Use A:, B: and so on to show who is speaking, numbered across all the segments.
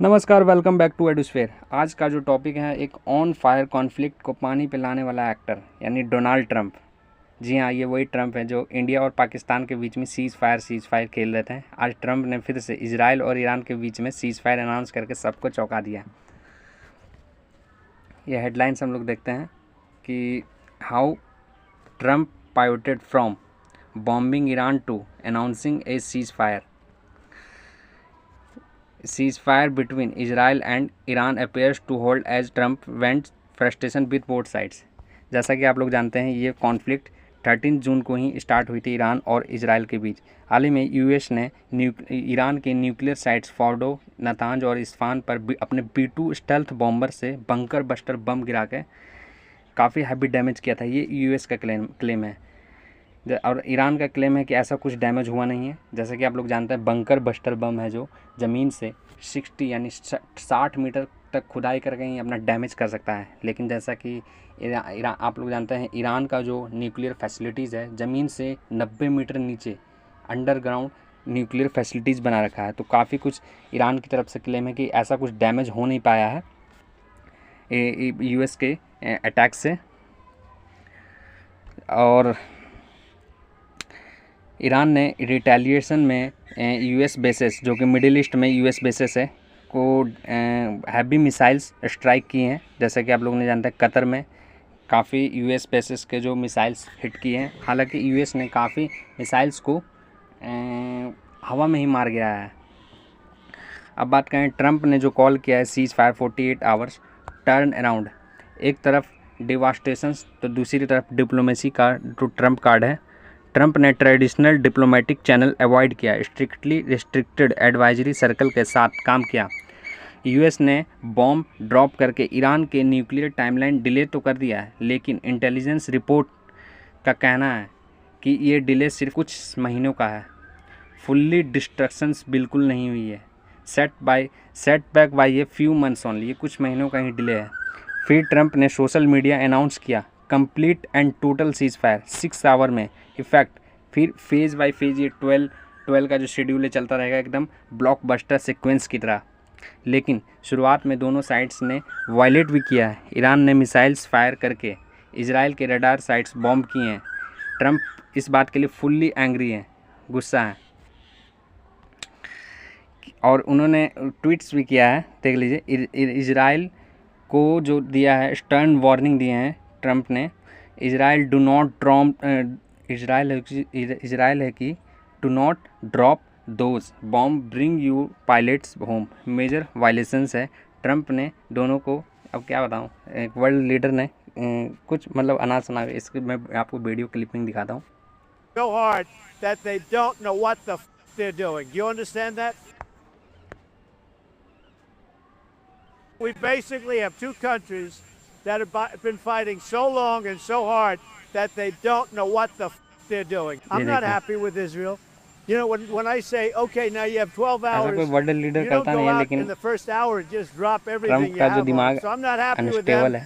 A: नमस्कार, welcome back to एडुस्फेयर। आज का जो टॉपिक है, एक ऑन फायर कॉन्फ्लिक्ट को पानी पिलाने वाला एक्टर यानी डोनाल्ड ट्रंप। जी हाँ, ये वही ट्रंप है जो इंडिया और पाकिस्तान के बीच में सीज़ फायर खेल रहे थे। आज ट्रंप ने फिर से इजराइल और ईरान के बीच में सीज़ फायर अनाउंस करके सबको चौंका दिया। ये हेडलाइंस हम लोग देखते हैं कि how Trump pivoted from bombing Iran to announcing a cease fire between Israel and Iran appears to hold as Trump vents frustration with both sides। जैसा कि आप लोग जानते हैं, ये कॉन्फ्लिक्ट 13 जून को ही स्टार्ट हुई थी ईरान और इजराइल के बीच। हाल ही में यूएस ने ईरान के न्यूक्लियर साइट्स फॉर्डो, नातांज और इस्फान पर अपने B-2 स्टेल्थ बॉम्बर से बंकर बस्टर बम गिरा के काफ़ी हैवी डैमेज किया था। ये यूएस का क्लेम है और ईरान का क्लेम है कि ऐसा कुछ डैमेज हुआ नहीं है। जैसा कि आप लोग जानते हैं, बंकर बस्टर बम है जो ज़मीन से 60 यानी 60 मीटर तक खुदाई करके ही अपना डैमेज कर सकता है। लेकिन जैसा कि ईरान आप लोग जानते हैं, ईरान का जो न्यूक्लियर फैसिलिटीज़ है, ज़मीन से 90 मीटर नीचे अंडरग्राउंड न्यूक्लियर फैसिलिटीज़ बना रखा है। तो काफ़ी कुछ ईरान की तरफ से क्लेम है कि ऐसा कुछ डैमेज हो नहीं पाया है यूएस के अटैक से। और ईरान ने रिटेलिएशन में यूएस बेसेस, जो कि मिडिल ईस्ट में यूएस बेसेस है, को हैवी मिसाइल्स स्ट्राइक किए हैं। जैसा कि आप लोगों ने जानते हैं, कतर में काफ़ी यूएस बेसेस के जो मिसाइल्स हिट किए हैं। हालांकि यूएस ने काफ़ी मिसाइल्स को हवा में ही मार गिराया है। अब बात करें, ट्रंप ने जो कॉल किया है seize fire 48 hours turn around. एक तरफ डिवास्टेशन तो दूसरी तरफ डिप्लोमेसी का जो ट्रंप कार्ड है। ट्रंप ने ट्रेडिशनल डिप्लोमेटिक चैनल अवॉइड किया, स्ट्रिक्टली रिस्ट्रिक्टेड एडवाइजरी सर्कल के साथ काम किया। यूएस ने बॉम्ब ड्रॉप करके ईरान के न्यूक्लियर टाइमलाइन डिले तो कर दिया है, लेकिन इंटेलिजेंस रिपोर्ट का कहना है कि ये डिले सिर्फ कुछ महीनों का है। फुल्ली डिस्ट्रक्शंस बिल्कुल नहीं हुई है। Setback by a few months only, ये कुछ महीनों का ही डिले है। फिर ट्रंप ने सोशल मीडिया अनाउंस किया complete and total cease fire 6 hour में इफेक्ट। फिर फेज़ बाय फेज़ ये 12 का जो शेड्यूल है चलता रहेगा, एकदम ब्लॉकबस्टर सीक्वेंस की तरह। लेकिन शुरुआत में दोनों साइड्स ने वायलेट भी किया है। ईरान ने मिसाइल्स फायर करके इजराइल के रडार साइट्स बॉम्ब किए हैं। ट्रंप इस बात के लिए फुल्ली एंग्री हैं, गुस्सा है, और उन्होंने ट्वीट्स भी किया है। देख लीजिए, इजराइल को जो दिया है, स्टर्न वार्निंग दिए हैं ट्रंप ने। Israel do not drop Israel है कि do not drop those bomb bring you pilots home, major violations है। ट्रंप ने दोनों को, अब क्या बताऊँ, एक वर्ल्ड लीडर ने कुछ मतलब अनाज सुना। इसकी मैं आपको वीडियो क्लिपिंग दिखाता हूँ।
B: So hard that they don't know what the they're doing. You understand that? We basically have two countries that have been fighting so long and so hard that they don't know what the they're doing. I'm not happy with Israel. You know, when I say, okay, now you have 12 hours, you don't go out in the first hour and just drop everything you have on. So I'm not happy with them.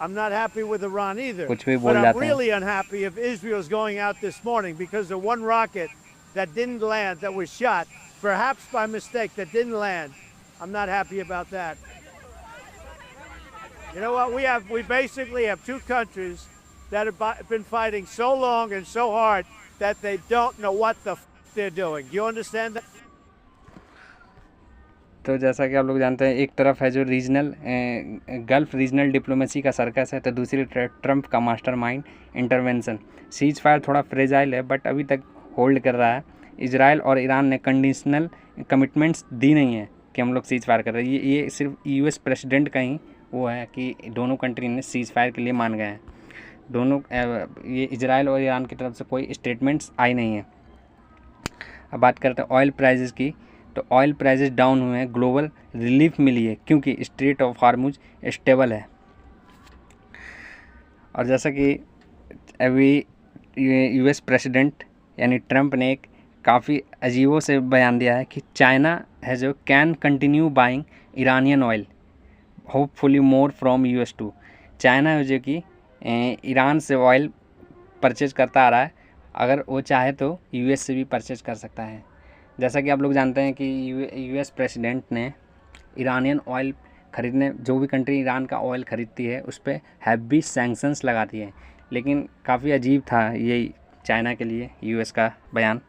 B: I'm not happy with Iran either. But I'm really unhappy if Israel's going out this morning because of one rocket that didn't land, that was shot, perhaps by mistake, that didn't land. I'm not happy about that. You know what? We basically have two countries that have been fighting so long and so hard that they don't know what the they're doing. You understand that?
A: तो जैसा कि आप लोग जानते हैं, एक तरफ है जो रीजनल गल्फ रीजनल डिप्लोमेसी का सर्कस है, तो दूसरी ट्रंप का मास्टरमाइंड इंटरवेंशन। सीज फायर थोड़ा फ्रेजाइल है, बट अभी तक होल्ड कर रहा है। इजराइल और ईरान ने कंडीशनल कमिटमेंट्स दी नहीं है कि हम लोग सीज फायर कर रहे हैं। ये सिर्फ यूएस प्रेसिडेंट का ही वो है कि दोनों कंट्री ने सीज फायर के लिए मान गए हैं। दोनों ये इजराइल और ईरान की तरफ से कोई स्टेटमेंट्स आई नहीं है। अब बात करते हैं ऑयल प्राइजेस की, तो ऑयल प्राइजेस डाउन हुए हैं, ग्लोबल रिलीफ मिली है क्योंकि स्ट्रेट ऑफ हार्मुज स्टेबल है। और जैसा कि अभी यूएस प्रेसिडेंट यानी ट्रंप ने एक काफ़ी अजीबों से बयान दिया है कि चाइना है जो can continue buying Iranian oil hopefully more from US too. China है जो कि ईरान से ऑयल परचेज करता आ रहा है, अगर वो चाहे तो यूएस से भी परचेज कर सकता है। जैसा कि आप लोग जानते हैं कि यूएस प्रेसिडेंट ने ईरानियन ऑयल ख़रीदने, जो भी कंट्री ईरान का ऑयल ख़रीदती है उस पर हैवी सैंक्शंस लगाती है। लेकिन काफ़ी अजीब था ये चाइना के लिए यूएस का बयान।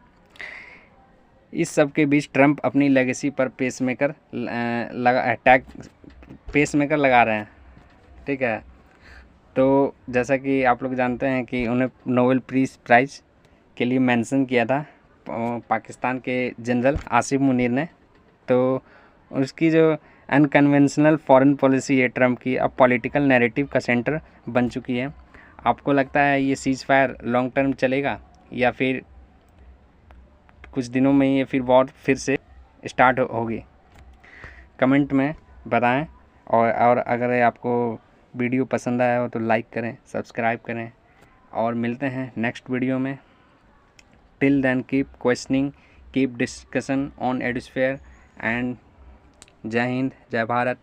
A: इस सब के बीच ट्रंप अपनी लेगेसी पर पेसमेकर लगा रहे हैं, ठीक है। तो जैसा कि आप लोग जानते हैं कि उन्हें नोबेल पीस प्राइज़ के लिए मेंशन किया था पाकिस्तान के जनरल आसिफ मुनीर ने। तो उसकी जो अनकन्वेंशनल फॉरेन पॉलिसी है ट्रंप की, अब पॉलिटिकल नैरेटिव का सेंटर बन चुकी है। आपको लगता है ये सीज़ फायर लॉन्ग टर्म चलेगा या फिर कुछ दिनों में ये फिर वॉर फिर से स्टार्ट होगी? कमेंट में बताएं। और अगर आपको वीडियो पसंद आया हो तो लाइक करें, सब्सक्राइब करें, और मिलते हैं नेक्स्ट वीडियो में। Till then keep questioning, keep discussion on Edusphere, and Jai Hind, जय भारत।